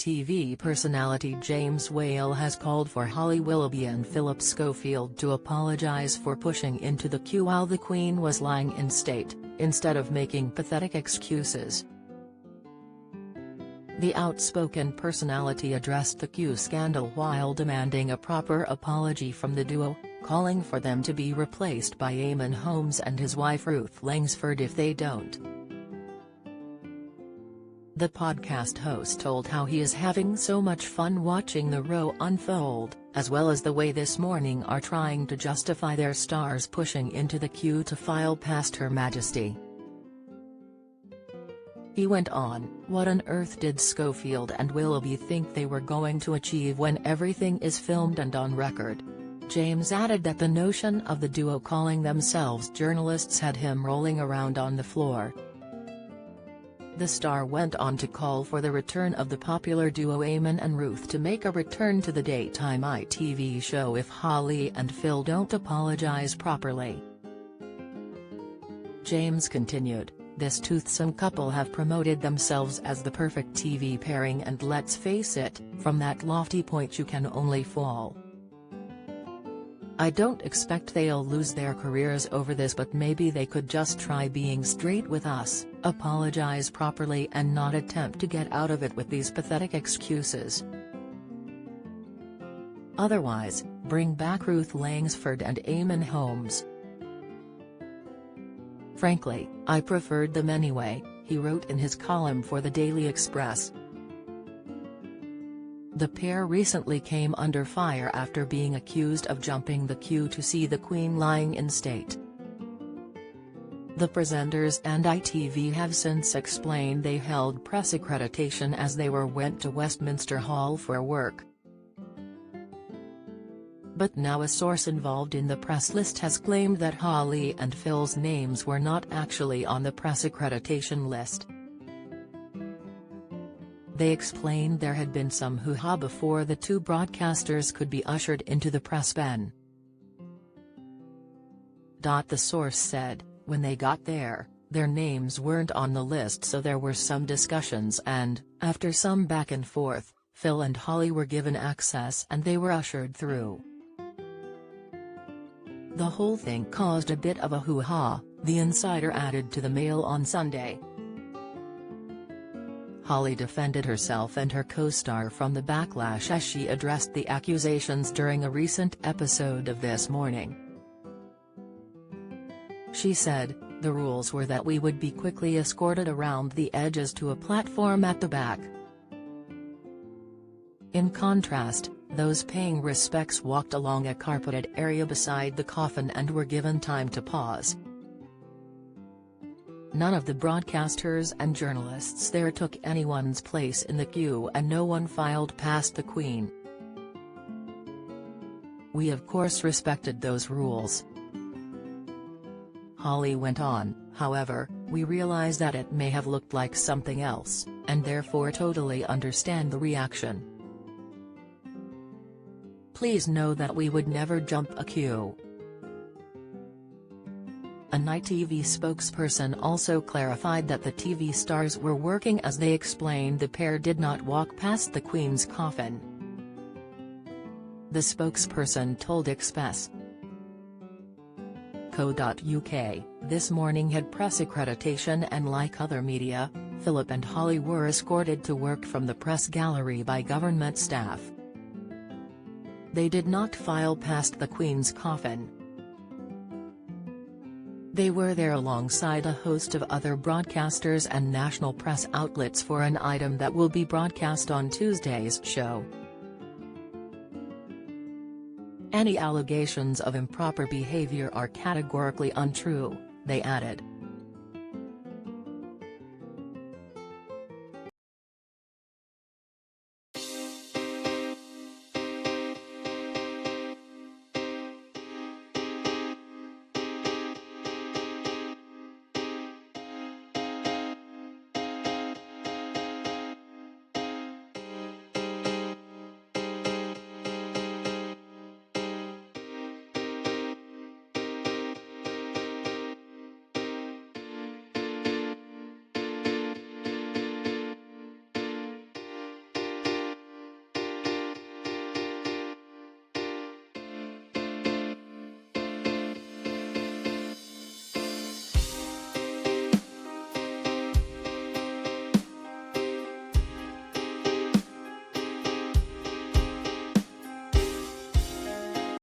TV personality James Whale has called for Holly Willoughby and Philip Schofield to apologize for pushing into the queue while the Queen was lying in state, instead of making pathetic excuses. The outspoken personality addressed the queue scandal while demanding a proper apology from the duo, calling for them to be replaced by Eamonn Holmes and his wife Ruth Langsford if they don't. The podcast host told how he is having so much fun watching the row unfold, as well as the way This Morning are trying to justify their stars pushing into the queue to file past Her Majesty. He went on, "What on earth did Schofield and Willoughby think they were going to achieve when everything is filmed and on record?" James added that the notion of the duo calling themselves journalists had him rolling around on the floor. The star went on to call for the return of the popular duo Eamonn and Ruth to make a return to the daytime ITV show if Holly and Phil don't apologize properly. James continued, "This toothsome couple have promoted themselves as the perfect TV pairing, and let's face it, from that lofty point you can only fall. I don't expect they'll lose their careers over this, but maybe they could just try being straight with us, apologize properly and not attempt to get out of it with these pathetic excuses. Otherwise, bring back Ruth Langsford and Eamonn Holmes. Frankly, I preferred them anyway," he wrote in his column for the Daily Express. The pair recently came under fire after being accused of jumping the queue to see the Queen lying in state. The presenters and ITV have since explained they held press accreditation as they went to Westminster Hall for work. But now a source involved in the press list has claimed that Holly and Phil's names were not actually on the press accreditation list. They explained there had been some hoo-ha before the two broadcasters could be ushered into the press ben. The source said, "When they got there, their names weren't on the list, so there were some discussions and, after some back and forth, Phil and Holly were given access and they were ushered through. The whole thing caused a bit of a hoo-ha," the insider added to the Mail on Sunday. Holly defended herself and her co-star from the backlash as she addressed the accusations during a recent episode of This Morning. She said, "The rules were that we would be quickly escorted around the edges to a platform at the back. In contrast, those paying respects walked along a carpeted area beside the coffin and were given time to pause. None of the broadcasters and journalists there took anyone's place in the queue and no one filed past the Queen. We of course respected those rules." Holly went on, "However, we realize that it may have looked like something else, and therefore totally understand the reaction. Please know that we would never jump a queue." An ITV spokesperson also clarified that the TV stars were working as they explained the pair did not walk past the Queen's coffin. The spokesperson told Express.co.uk, This Morning had press accreditation and like other media, Philip and Holly were escorted to work from the press gallery by government staff. They did not file past the Queen's coffin. They were there alongside a host of other broadcasters and national press outlets for an item that will be broadcast on Tuesday's show. Any allegations of improper behavior are categorically untrue, they added.